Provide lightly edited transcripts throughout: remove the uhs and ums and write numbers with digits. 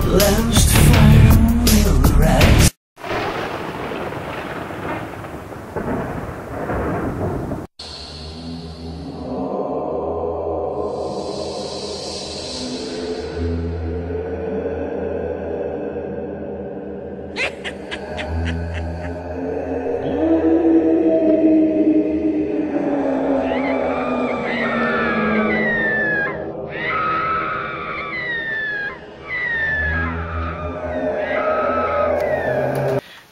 Lost fire will rise.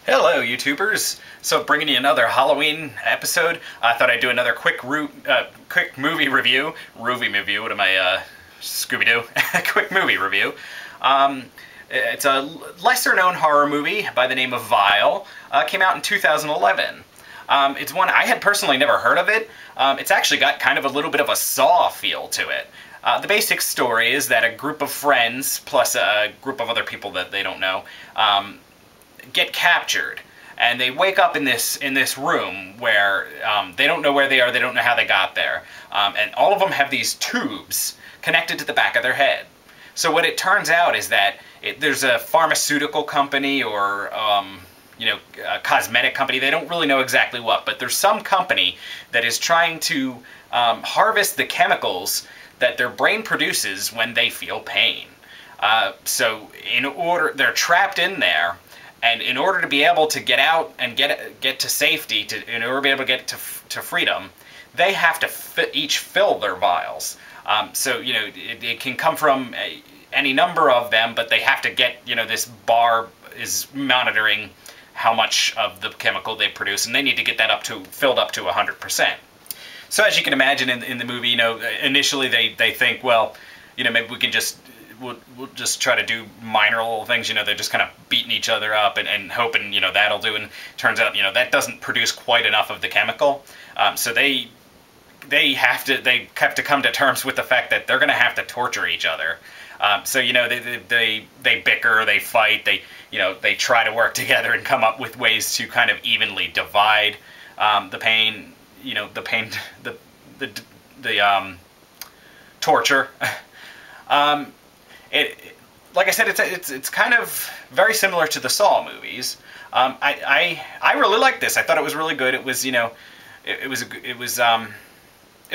Hello YouTubers! So bringing you another Halloween episode. I thought I'd do another quick movie review. What am I, Scooby-Doo? Quick movie review. It's a lesser known horror movie by the name of Vile. Came out in 2011. It's one I had personally never heard of it. It's actually got kind of a little bit of a Saw feel to it. The basic story is that a group of friends, plus a group of other people that they don't know, get captured, and they wake up in this room where they don't know where they are, they don't know how they got there, and all of them have these tubes connected to the back of their head. So what it turns out is that there's a pharmaceutical company or a cosmetic company, they don't really know exactly what, but there's some company that is trying to harvest the chemicals that their brain produces when they feel pain. So they're trapped in there. And in order to be able to get out and get to safety, in order to be able to get to freedom, they have to each fill their vials. So it can come from any number of them, but they have to get, this bar is monitoring how much of the chemical they produce, and they need to get that filled up to 100%. So as you can imagine in the movie, initially they think, well, maybe we can we'll just try to do minor little things, they're just kind of beating each other up and hoping, that'll do, and turns out, that doesn't produce quite enough of the chemical. So they have to come to terms with the fact that they're going to have to torture each other. So, they bicker, they fight, they try to work together and come up with ways to kind of evenly divide the pain, the torture. Like I said, it's kind of very similar to the Saw movies. I really liked this. I thought it was really good. It was it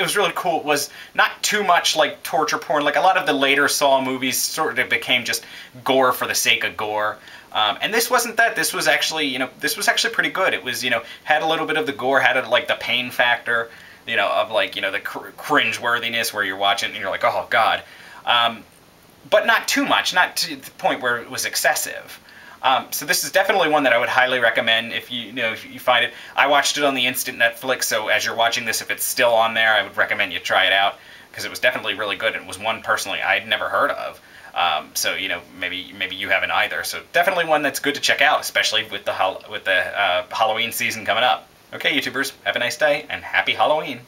was really cool. It was not too much like torture porn. Like a lot of the later Saw movies sort of became just gore for the sake of gore. And this wasn't that. This was actually pretty good. It was had a little bit of the gore, had like the pain factor, of like the cringe worthiness where you're watching and you're like, oh god. But not too much, not to the point where it was excessive. So this is definitely one that I would highly recommend if you find it. I watched it on the instant Netflix, so as you're watching this, if it's still on there, I would recommend you try it out because it was definitely really good. It was one personally I'd never heard of. So maybe you haven't either. So definitely one that's good to check out, especially with the Halloween season coming up. Okay, YouTubers, have a nice day and happy Halloween.